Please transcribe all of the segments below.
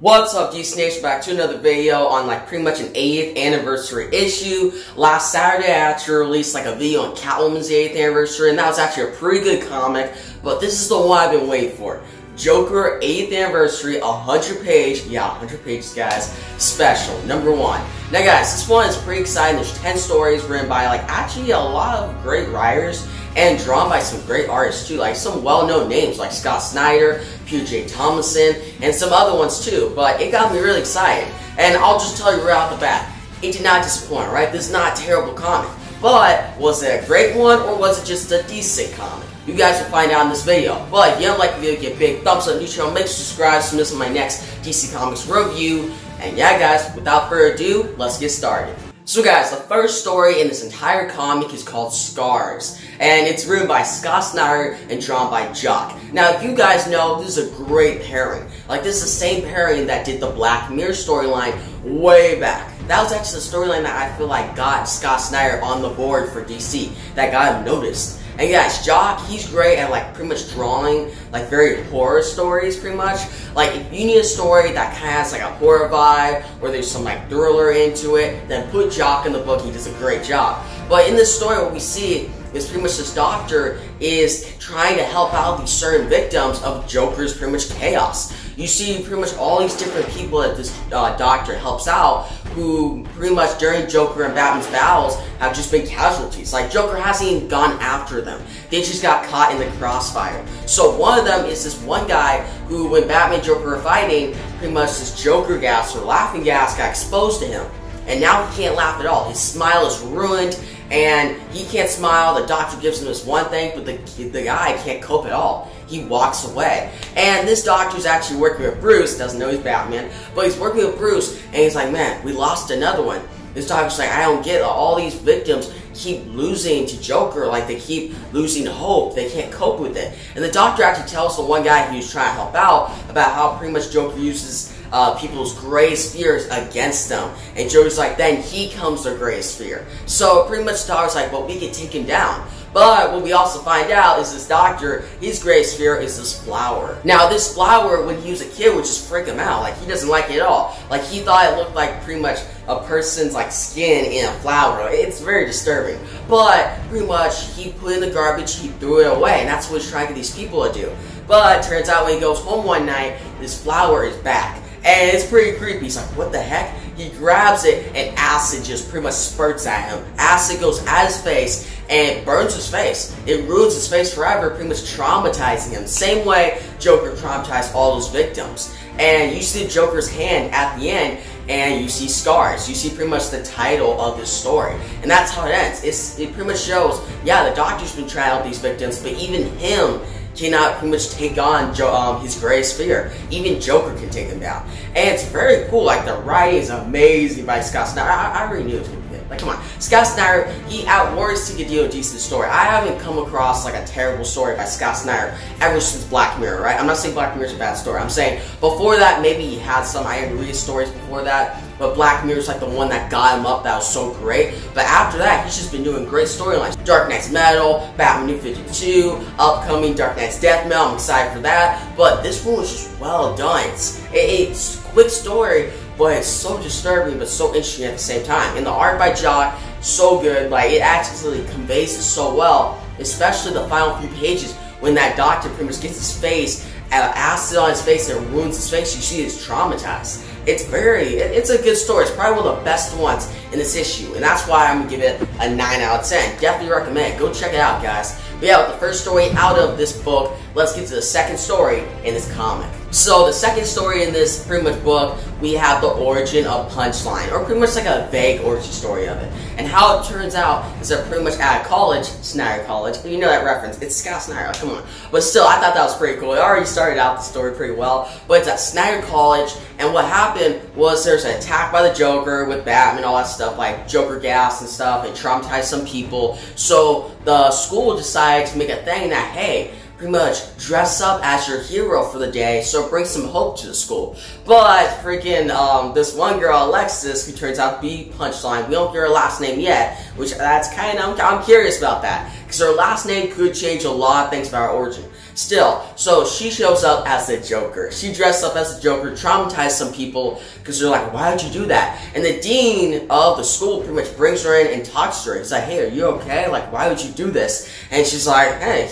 What's up, DC Nation? Back to another video on pretty much an 8th anniversary issue. Last Saturday I actually released a video on Catwoman's 8th anniversary, and that was actually a pretty good comic, but this is the one I've been waiting for. Joker 8th anniversary, 100 pages guys, special, #1. Now guys, this one is pretty exciting. There's 10 stories written by actually a lot of great writers and drawn by some great artists too, some well-known names like Scott Snyder, Peter J. Tomlinson, and some other ones too, but it got me really excited. And I'll just tell you right off the bat, it did not disappoint, right? This is not a terrible comic, but was it a great one or was it just a decent comic? You guys will find out in this video. But if you don't like the video, give a big thumbs up, new channel, make sure to subscribe so you miss my next DC Comics review. And yeah guys, without further ado, let's get started. So guys, the first story in this entire comic is called Scars, and it's written by Scott Snyder and drawn by Jock. Now, if you guys know, this is a great pairing. This is the same pairing that did the Black Mirror storyline way back. That was actually the storyline that I feel got Scott Snyder on the board for DC, that got him noticed. And guys, Jock, he's great at pretty much drawing very horror stories, pretty much. If you need a story that kind of has a horror vibe, or there's some thriller into it, then put Jock in the book. He does a great job. But in this story, what we see is pretty much this doctor is trying to help out these certain victims of Joker's pretty much chaos. You see pretty much all these different people that this doctor helps out, who pretty much during Joker and Batman's battles have just been casualties. Joker hasn't even gone after them. They just got caught in the crossfire. So one of them is this one guy who, when Batman and Joker were fighting, pretty much this Joker gas or laughing gas got exposed to him. And now he can't laugh at all. His smile is ruined, and he can't smile. The doctor gives him this one thing, but the guy can't cope at all. He walks away. And this doctor's actually working with Bruce, doesn't know he's Batman, but he's working with Bruce, and he's like, man, we lost another one. This doctor's like, I don't get it. All these victims keep losing to Joker, they keep losing hope. They can't cope with it. And the doctor actually tells the one guy he was trying to help out about how pretty much Joker uses people's greatest fears against them. And Joker's like, then he comes their greatest fear. So pretty much the doctor's like, well, we can take him down. But what we also find out is this doctor, his greatest fear is this flower. Now this flower, when he was a kid, would just freak him out. He doesn't like it at all. He thought it looked like pretty much a person's skin in a flower. It's very disturbing. But pretty much he put it in the garbage, he threw it away, and that's what he's trying to get these people to do. But it turns out when he goes home one night, this flower is back. And it's pretty creepy. He's like, what the heck? He grabs it, and acid just pretty much spurts at him. Acid goes at his face, and it burns his face. It ruins his face forever, pretty much traumatizing him. Same way Joker traumatized all those victims. And you see Joker's hand at the end, and you see scars. You see pretty much the title of this story. And that's how it ends. It pretty much shows, yeah, the doctor's been trying to help these victims, but even him cannot pretty much take on his greatest fear. Even Joker can take him down. And it's very cool. The writing is amazing by Scott Snyder. I already knew it was going to be good. Come on. Scott Snyder, he outworks to do a decent story. I haven't come across a terrible story by Scott Snyder ever since Black Mirror, right? I'm not saying Black Mirror's a bad story. I'm saying before that, maybe he had some read stories before that, but Black Mirror's the one that got him up that was so great. But after that, he's just been doing great storylines. Dark Knight's Metal, Batman New 52, upcoming Dark Knight's Death Metal, I'm excited for that. But this one was just well done. It's a quick story, but it's so disturbing but so interesting at the same time. And the art by Jock, so good. It actually conveys it so well, especially the final few pages when that doctor pretty much gets his face, acid on his face, and ruins his face. You see he's traumatized. It's a good story. It's probably one of the best ones in this issue, and that's why I'm going to give it a 9 out of 10. Definitely recommend it. Go check it out, guys. But yeah, with the first story out of this book, let's get to the second story in this comic. So the second story in this pretty much book, we have the origin of Punchline, or pretty much a vague origin story of it. And how it turns out is that pretty much at college, Snyder College, you know that reference, it's Scott Snyder, come on. But still, I thought that was pretty cool. It already started out the story pretty well, but it's at Snyder College, and what happened was there's an attack by the Joker with Batman, all that stuff, Joker gas and stuff, and traumatized some people. So the school decided to make a thing that, hey, pretty much dress up as your hero for the day, so bring some hope to the school. But freaking this one girl, Alexis, who turns out to be Punchline, we don't get her last name yet, which that's kind of, I'm curious about that, because her last name could change a lot of things about her origin. Still, so she shows up as the Joker. She dressed up as the Joker, traumatized some people, because they're like, why would you do that? And the dean of the school pretty much brings her in and talks to her. He's like, hey, are you okay? Like, why would you do this? And she's like, hey,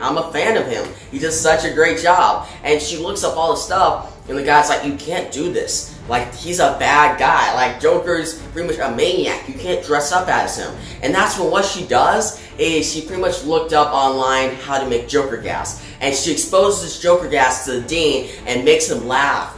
I'm a fan of him. He does such a great job. And she looks up all the stuff, and the guy's like, you can't do this. Like, he's a bad guy. Like, Joker's pretty much a maniac. You can't dress up as him. And that's when what she does is she pretty much looked up online how to make Joker gas. And she exposes this Joker gas to the dean and makes him laugh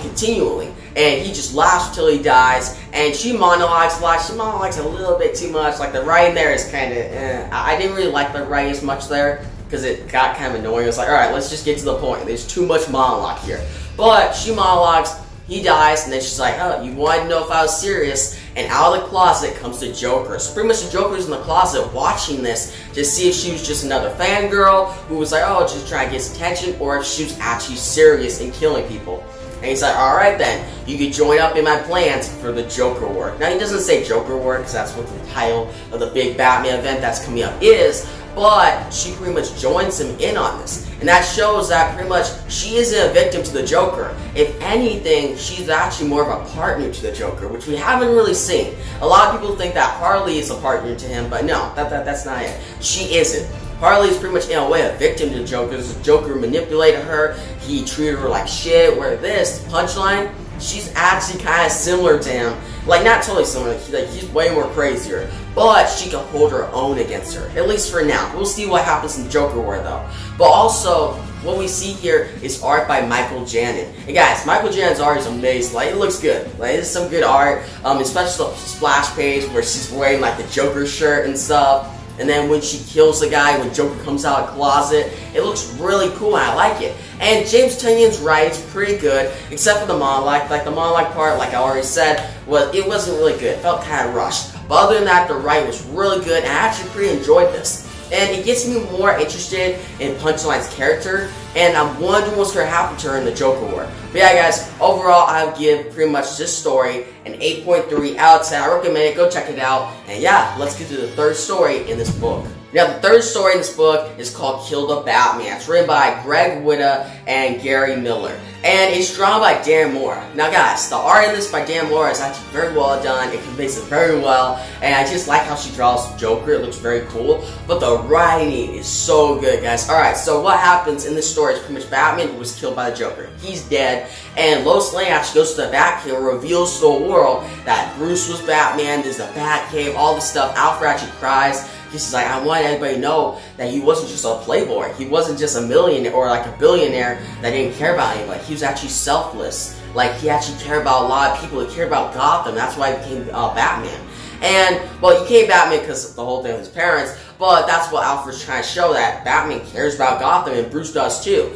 continually. And he just laughs until he dies. And she monologues a lot. She monologues a little bit too much. Like, the writing there is kind of, I didn't really like the writing as much there, because it got kind of annoying. It was like, alright, let's just get to the point. There's too much monologue here. But she monologues, he dies, and then she's like, oh, you wanted to know if I was serious? And out of the closet comes the Joker. So pretty much the Joker's in the closet watching this to see if she was just another fangirl who was like, oh, just trying to get his attention, or if she was actually serious in killing people. And he's like, alright then, you can join up in my plans for the Joker War. Now he doesn't say Joker War, because that's what the title of the big Batman event that's coming up is, but she pretty much joins him in on this. And that shows that pretty much she isn't a victim to the Joker. If anything, she's actually more of a partner to the Joker, which we haven't really seen. A lot of people think that Harley is a partner to him, but no, that's not it. She isn't. Harley is pretty much, in a way, a victim to the Joker. The Joker manipulated her. He treated her like shit. Where this punchline, she's actually kind of similar to him. Like, not totally similar. He's way more crazier. But she can hold her own against her. At least for now. We'll see what happens in Joker War, though. But also, what we see here is art by Michael Janin. And guys, Michael Janin's art is amazing. Like, it looks good. Like, it's some good art. Especially the splash page where she's wearing, like, the Joker shirt and stuff. And then when she kills the guy, when Joker comes out of the closet, it looks really cool and I like it. And James Tynion's writing's pretty good, except for the monologue. Like, the monologue part, like I already said, it wasn't really good. It felt kind of rushed. But other than that, the writing was really good, and I actually pretty enjoyed this. And it gets me more interested in Punchline's character, and I'm wondering what's going to happen to her in the Joker War. But yeah, guys, overall, I would give pretty much this story an 8.3 out of 10. I recommend it. Go check it out. And yeah, let's get to the third story in this book. Now, the third story in this book is called Kill the Batman. It's written by Greg Witta and Gary Miller. And it's drawn by Dan Mora. Now, guys, the art in this by Dan Mora is actually very well done. It conveys it very well. And I just like how she draws Joker. It looks very cool. But the writing is so good, guys. Alright, so what happens in this story is pretty much Batman was killed by the Joker. He's dead. And Lois Lane actually goes to the Batcave and reveals to the world that Bruce was Batman. There's a Batcave, all this stuff. Alfred actually cries. He's like, I want everybody to know that he wasn't just a playboy. He wasn't just a millionaire or like a billionaire that didn't care about anybody. He was actually selfless. Like, he actually cared about a lot of people. He cared about Gotham. That's why he became Batman. And, well, he became Batman because of the whole thing with his parents, but that's what Alfred's trying to show, that Batman cares about Gotham, and Bruce does too.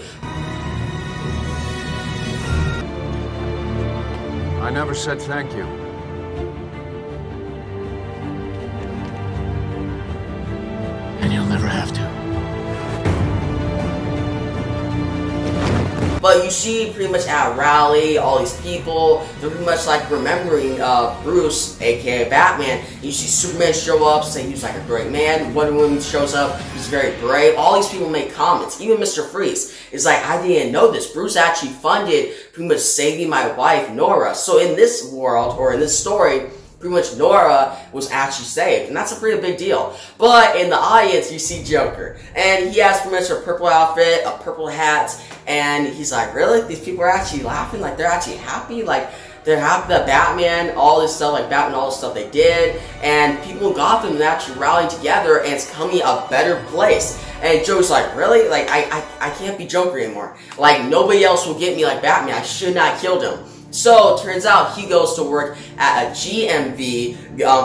I never said thank you. And you'll never have to. But you see pretty much at a rally, all these people, they're pretty much like remembering Bruce, aka Batman. You see Superman show up, say he was like a great man. Wonder Woman shows up, he's very brave. All these people make comments. Even Mr. Freeze is like, I didn't know this. Bruce actually funded pretty much saving my wife, Nora. So in this world, or in this story, pretty much Nora was actually saved, and that's a pretty big deal. But in the audience, you see Joker, and he has pretty much a purple outfit, a purple hat, and he's like, really? These people are actually laughing? Like, they're actually happy? Like, they're happy that Batman, all this stuff, like Batman, all the stuff they did, and people in Gotham are actually rallying together, and it's coming a better place. And Joker's like, really? Like, I can't be Joker anymore. Like, nobody else will get me like Batman. I should not have killed him. So, it turns out he goes to work at a GMV,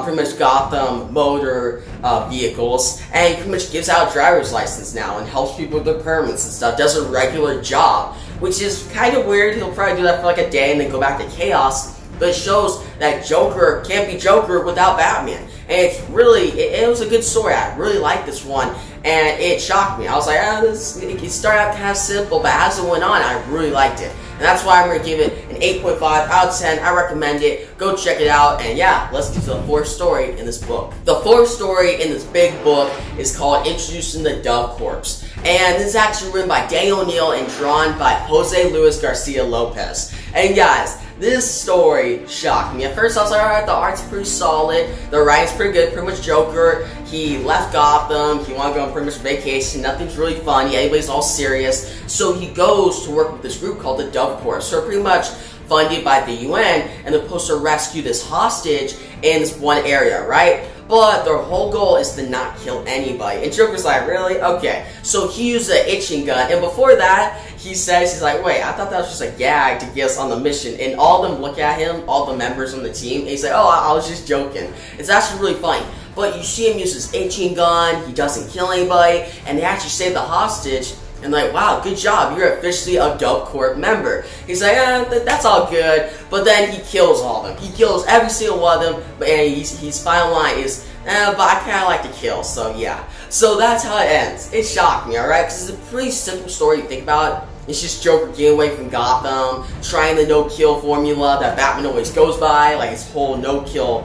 pretty much Gotham Motor Vehicles, and he pretty much gives out a driver's license now and helps people with their permits and stuff, does a regular job, which is kind of weird. He'll probably do that for like a day and then go back to chaos, but it shows that Joker can't be Joker without Batman. and it's really, it was a good story. I really liked this one, and it shocked me. I was like, it started out kind of simple, but as it went on, I really liked it. And that's why I'm going to give it an 8.5 out of 10. I recommend it. Go check it out. And yeah, let's get to the fourth story in this book. The fourth story in this big book is called Introducing the Dove Corps. And this is actually written by Daniel O'Neill and drawn by Jose Luis Garcia Lopez. And guys, this story shocked me. At first I was like, alright, the art's pretty solid, the writing's pretty good, pretty much Joker, he left Gotham, he wanted to go on pretty much vacation, nothing's really funny, everybody's all serious, so he goes to work with this group called the Dove Corps. So pretty much funded by the UN, and they're supposed to rescue this hostage in this one area, right? But their whole goal is to not kill anybody. And Joker's like, really? Okay. So he used an itching gun, and before that, he says, he's like, wait, I thought that was just a gag to get us on the mission. And all of them look at him, all the members on the team, and he's like, oh, I was just joking. It's actually really funny. But you see him use his itching gun, he doesn't kill anybody, and they actually save the hostage. And like, wow, good job, you're officially a Dove Corps member. He's like, that's all good. But then he kills all of them. He kills every single one of them, and his final line is, but I kind of like to kill, so yeah. So that's how it ends. It shocked me, alright? Because it's a pretty simple story you think about it. It's just Joker getting away from Gotham, trying the no-kill formula that Batman always goes by, like his whole no-kill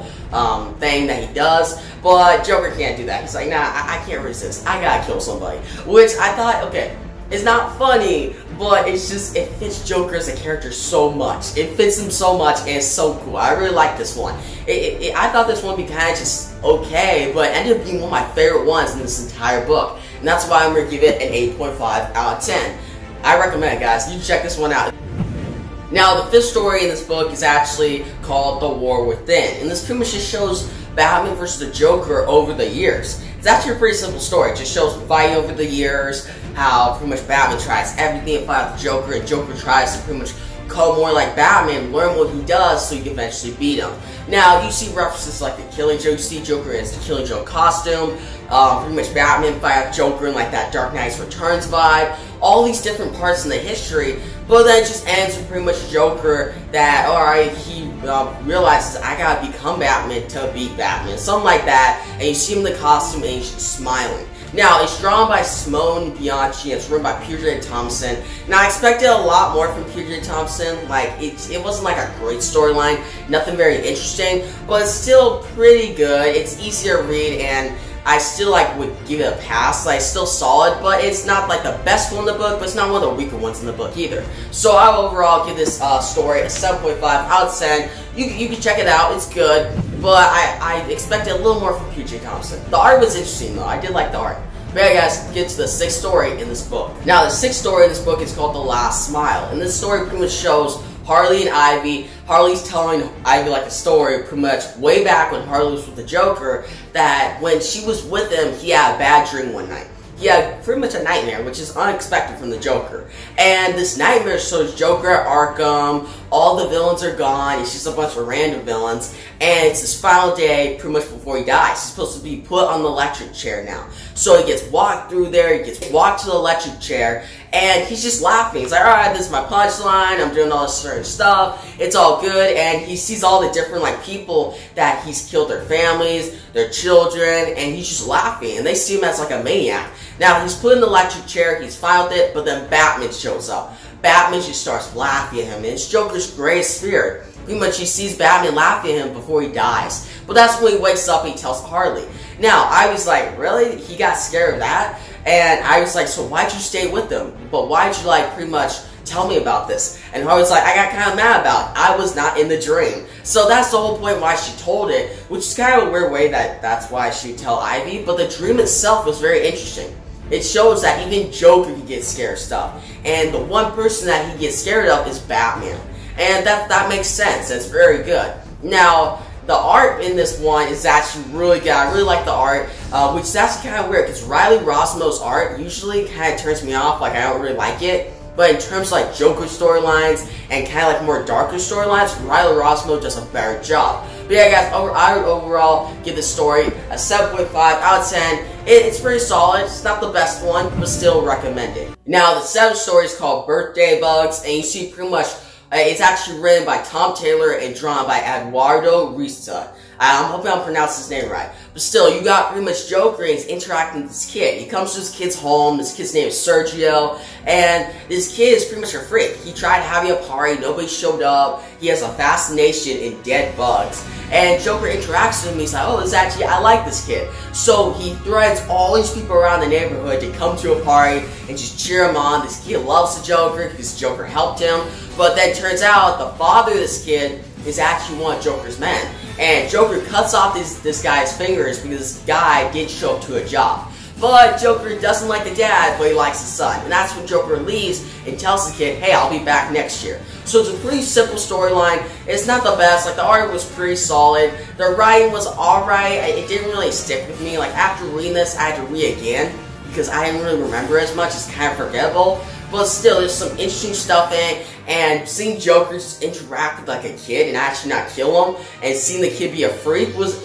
thing that he does. But Joker can't do that. He's like, nah, I can't resist. I gotta kill somebody. Which I thought, okay, it's not funny, but it's just, it fits Joker as a character so much. It fits him so much, and it's so cool. I really like this one. I thought this one would be kind of just okay, but it ended up being one of my favorite ones in this entire book. And that's why I'm going to give it an 8.5 out of 10. I recommend it, guys. You check this one out. Now, the fifth story in this book is actually called The War Within. And this pretty much just shows Batman versus the Joker over the years. It's actually a pretty simple story. It just shows fighting over the years, how pretty much Batman tries everything to fight the Joker, and Joker tries to pretty much become more like Batman, learn what he does so you can eventually beat him. Now, you see references like the Killing Joke, you see Joker in the Killing Joke costume, pretty much Batman fight Joker in like that Dark Knight's Returns vibe, all these different parts in the history, but then it just ends with pretty much Joker that, alright, he realizes, I gotta become Batman to beat Batman, something like that, and you see him in the costume and he's just smiling. Now, it's drawn by Simone Bianchi, it's written by Peter J. Thompson. Now, I expected a lot more from Peter J. Thompson. Like, it wasn't like a great storyline, nothing very interesting, but it's still pretty good. It's easy to read, and I still would give it a pass. Like, still solid, but it's not like the best one in the book, but it's not one of the weaker ones in the book either. So I will overall give this story a 7.5 out of 10. You can check it out, it's good, but I expected a little more from P.J. Thompson. The art was interesting though, I did like the art. But yeah guys, get to the sixth story in this book. Now the sixth story in this book is called The Last Smile, and this story pretty much shows Harley and Ivy. Harley's telling Ivy like a story pretty much way back when Harley was with the Joker, that when she was with him, he had a bad dream one night. He had pretty much a nightmare, which is unexpected from the Joker. And this nightmare shows Joker at Arkham, all the villains are gone, it's just a bunch of random villains, and it's his final day pretty much before he dies. He's supposed to be put on the electric chair now. So he gets walked through there, he gets walked to the electric chair, and he's just laughing. He's like, alright, this is my punchline, I'm doing all this certain stuff, it's all good, and he sees all the different people that he's killed their families, their children, and he's just laughing, and they see him as like a maniac. Now, he's put in the electric chair, he's fine with it, but then Batman shows up. Batman just starts laughing at him, and it's Joker's greatest fear. Pretty much he sees Batman laughing at him before he dies. But that's when he wakes up and he tells Harley. Now, I was like, really? He got scared of that? And I was like, so why'd you stay with him? But why'd you pretty much tell me about this? And Harley's like, I got kind of mad about it. I was not in the dream. So that's the whole point why she told it, which is kind of a weird way that's why she'd tell Ivy, but the dream itself was very interesting. It shows that even Joker can get scared of stuff. And the one person that he gets scared of is Batman. And that makes sense. That's very good. Now, the art in this one is actually really good. I really like the art, which is actually kind of weird because Riley Rossmo's art usually kind of turns me off. I don't really like it. But in terms of Joker storylines and kind of more darker storylines, Riley Rossmo does a better job. But yeah guys, I would overall give this story a 7.5 out of 10. It's pretty solid. It's not the best one, but still recommended. Now the seventh story is called Birthday Bugs, and you see pretty much it's actually written by Tom Taylor and drawn by Eduardo Risa. I'm hoping I'm pronouncing his name right. But still, you got pretty much Joker and he's interacting with this kid. He comes to this kid's home. This kid's name is Sergio. And this kid is pretty much a freak. He tried having a party. Nobody showed up. He has a fascination in dead bugs. And Joker interacts with him. He's like, oh, I like this kid. So he threatens all these people around the neighborhood to come to a party and just cheer him on. This kid loves the Joker because Joker helped him. But then it turns out the father of this kid is actually one of Joker's men. And Joker cuts off this guy's fingers because this guy didn't show up to a job. But Joker doesn't like the dad, but he likes the son. And that's when Joker leaves and tells the kid, hey, I'll be back next year. So it's a pretty simple storyline. It's not the best. Like, the art was pretty solid. The writing was alright. It didn't really stick with me. Like, after reading this, I had to read again because I didn't really remember as much. It's kind of forgettable. But still, there's some interesting stuff in it, and seeing Joker interact with like a kid and actually not kill him, and seeing the kid be a freak was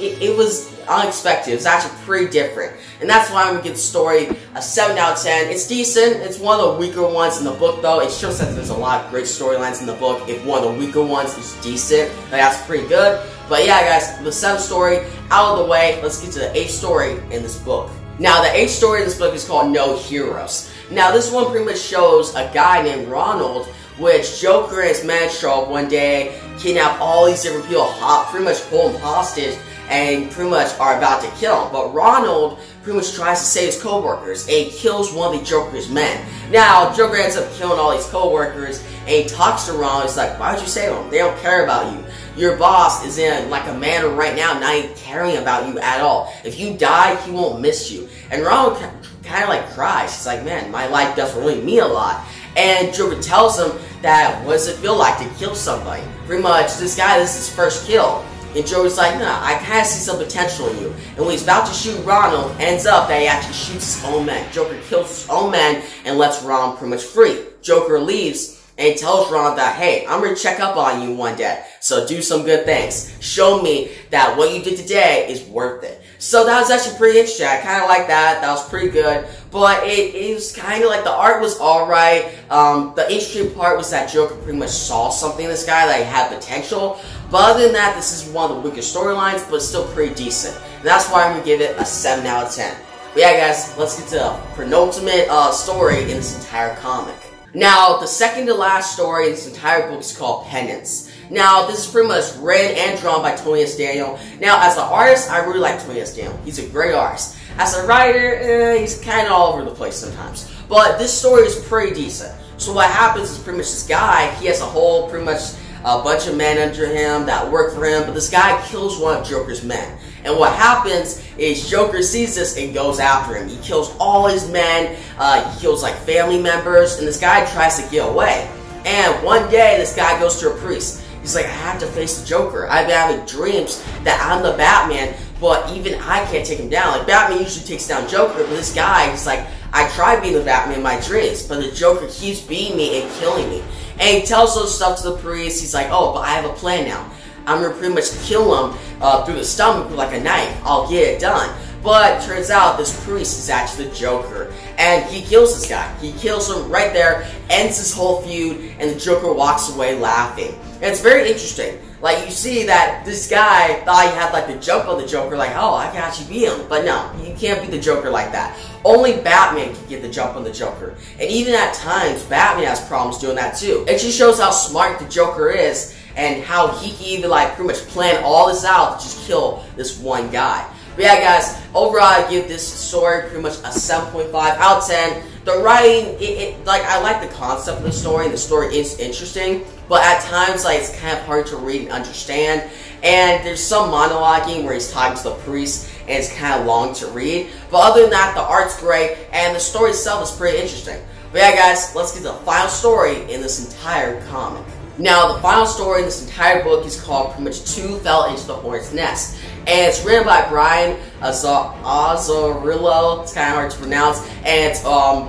unexpected. It was actually pretty different, and that's why I'm gonna give the story a 7 out of 10. It's decent. It's one of the weaker ones in the book, though. It shows that there's a lot of great storylines in the book. If one of the weaker ones is decent, that's pretty good. But yeah, guys, the 7th story out of the way. Let's get to the 8th story in this book. Now, the 8th story in this book is called No Heroes. Now, this one pretty much shows a guy named Ronald, which Joker and his men show up one day, kidnap all these different people, pretty much hold him hostage, and pretty much are about to kill him. But Ronald pretty much tries to save his co-workers, and he kills one of the Joker's men. Now, Joker ends up killing all these co-workers, and he talks to Ronald. He's like, why would you save them? They don't care about you. Your boss is in like a manner right now, not even caring about you at all. If you die, he won't miss you. And Ronald kind of like cries. He's like, man, my life doesn't really mean a lot. And Joker tells him that, what does it feel like to kill somebody? Pretty much, this is his first kill. And Joker's like, nah, I kind of see some potential in you. And when he's about to shoot Ronald, ends up that he actually shoots his own men. Joker kills his own men and lets Ronald pretty much free. Joker leaves and he tells Ronald that, hey, I'm going to check up on you one day. So do some good things. Show me that what you did today is worth it. So that was actually pretty interesting. I kind of like that. That was pretty good. But it was kind of like the art was alright. The interesting part was that Joker pretty much saw something in this guy that he had potential. But other than that, this is one of the weaker storylines, but still pretty decent. And that's why I'm going to give it a 7 out of 10. But yeah, guys, let's get to the penultimate story in this entire comic. Now, the second to last story in this entire book is called Penance. Now, this is pretty much written and drawn by Tony S. Daniel. Now, as an artist, I really like Tony S. Daniel. He's a great artist. As a writer, he's kind of all over the place sometimes. But this story is pretty decent. So what happens is pretty much this guy, he has pretty much a bunch of men under him that work for him, but this guy kills one of Joker's men. And what happens is Joker sees this and goes after him. He kills all his men, he kills like family members, and this guy tries to get away. And one day, this guy goes to a priest. He's like, I have to face the Joker. I've been having dreams that I'm the Batman, but even I can't take him down. Like, Batman usually takes down Joker, but this guy, he's like, I tried being the Batman in my dreams, but the Joker keeps beating me and killing me. And he tells those stuff to the priest. He's like, oh, but I have a plan now. I'm going to pretty much kill him through the stomach with like a knife. I'll get it done. But it turns out this priest is actually the Joker. And he kills this guy. He kills him right there, ends this whole feud, and the Joker walks away laughing. And it's very interesting. Like, you see that this guy thought he had like the jump on the Joker, like, oh, I can actually beat him. But no, you can't beat the Joker like that. Only Batman can get the jump on the Joker. And even at times, Batman has problems doing that too. It just shows how smart the Joker is and how he can even like pretty much plan all this out to just kill this one guy. But yeah, guys, overall I give this story pretty much a 7.5 out of 10. The writing, like, I like the concept of the story, and the story is interesting, but at times, like, it's kind of hard to read and understand. And there's some monologuing where he's talking to the priest, and it's kind of long to read. But other than that, the art's great, and the story itself is pretty interesting. But yeah, guys, let's get to the final story in this entire comic. Now, the final story in this entire book is called pretty much Two Fell Into the Hornet's Nest. And it's written by Brian Azzarello. It's kind of hard to pronounce. And it's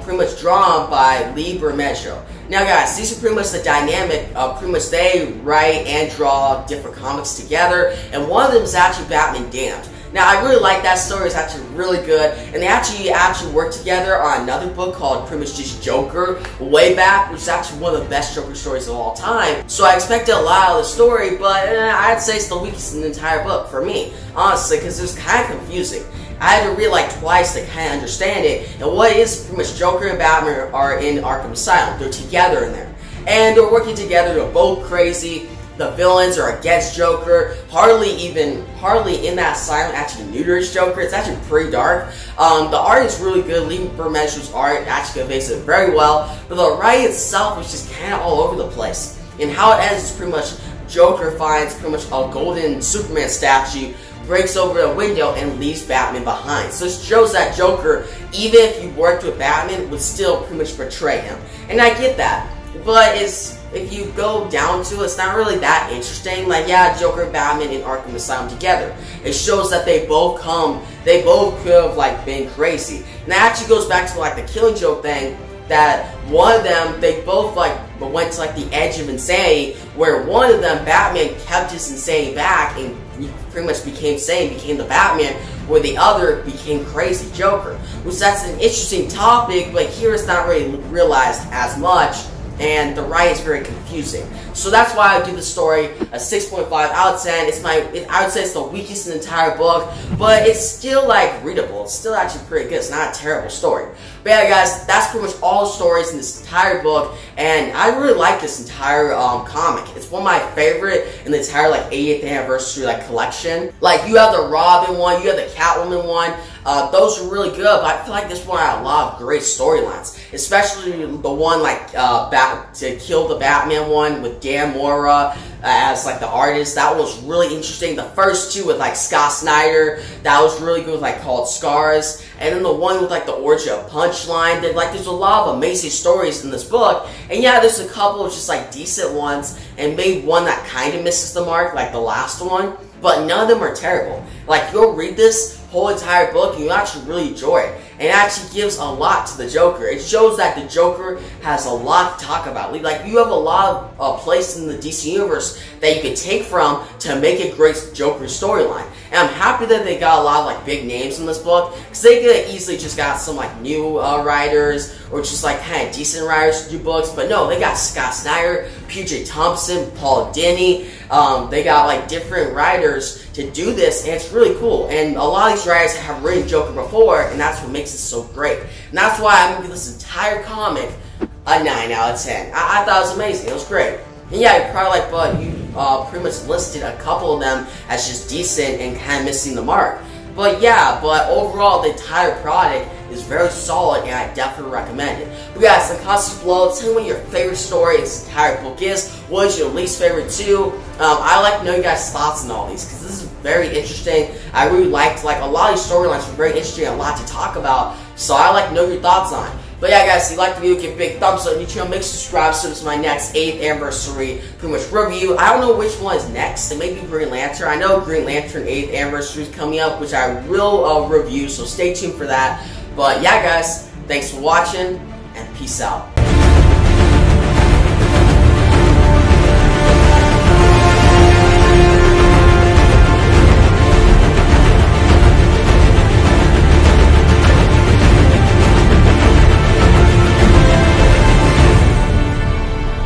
pretty much drawn by Lee Bermejo. Now, guys, these are pretty much the dynamic of pretty much they write and draw different comics together. And one of them is actually Batman Damned. Now, I really like that story. It's actually really good, and they actually worked together on another book called pretty much just Joker way back, which is actually one of the best Joker stories of all time. So I expected a lot of the story, but I'd say it's the weakest in the entire book for me, honestly, because it was kind of confusing. I had to read like twice to kind of understand it, and what is pretty much Joker and Batman are in Arkham Asylum. They're together in there, and they're working together. They're both crazy. The villains are against Joker. Hardly in that asylum actually neuters Joker. It's actually pretty dark. The art is really good. Lee Bermesh's art actually conveys it very well, but the writing itself is just kind of all over the place. And how it ends is pretty much Joker finds pretty much a golden Superman statue, breaks over a window, and leaves Batman behind. So this shows that Joker, even if you worked with Batman, would still pretty much betray him. And I get that, but if you go down to it, it's not really that interesting. Like, yeah, Joker and Batman in Arkham Asylum together. It shows that they both could have like been crazy. And that actually goes back to like the Killing Joke thing, that one of them, they both like went to like the edge of insanity, where one of them, Batman, kept his insanity back and he pretty much became sane, became the Batman, where the other became crazy Joker. Which that's an interesting topic, but here it's not really realized as much, and the writing is very confusing. So that's why I give the story a 6.5 out of 10. I would say it's the weakest in the entire book, but it's still like readable. It's still actually pretty good. It's not a terrible story. But yeah, guys, that's pretty much all the stories in this entire book, and I really like this entire comic. It's one of my favorite in the entire like 80th anniversary like collection. Like, you have the Robin one, you have the Catwoman one. Those are really good, but I feel like this one had a lot of great storylines, especially the one like to kill the Batman one with Dan Mora as like the artist. That was really interesting. The first two with like Scott Snyder, that was really good, like called Scars, and then the one with like the origin of Punchline. There's a lot of amazing stories in this book, and yeah, there's a couple of just like decent ones, and maybe one that kind of misses the mark, like the last one. But none of them are terrible. Like, you'll read this whole entire book and you'll actually really enjoy it. And it actually gives a lot to the Joker. It shows that the Joker has a lot to talk about. Like, you have a lot of place in the DC Universe that you could take from to make a great Joker storyline. And I'm happy that they got a lot of like big names in this book, because they could have easily just got some like new writers, or just like kind of decent writers to do books. But no, they got Scott Snyder, PJ Thompson, Paul Dini. They got like different writers to do this, and it's really cool. And a lot of these writers have written Joker before, and that's what makes it so great. And that's why I'm gonna give this entire comic a 9 out of 10. I thought it was amazing. It was great. And yeah, you're probably like, but you pretty much listed a couple of them as just decent and kind of missing the mark. But yeah, but overall, the entire product is very solid, and I definitely recommend it. But guys, in the comments below, tell me what your favorite story in this entire book is. What is your least favorite too? I like to know you guys' thoughts on all these, because this is very interesting. I really liked, like, a lot of these storylines were very interesting and a lot to talk about, so I like to know your thoughts on it. But yeah, guys, if you like the video, give a big thumbs up on your channel. Make sure to subscribe so this is my next 8th anniversary pretty much review. I don't know which one is next. It may be Green Lantern. I know Green Lantern 8th anniversary is coming up, which I will review, so stay tuned for that. But yeah, guys, thanks for watching, and peace out.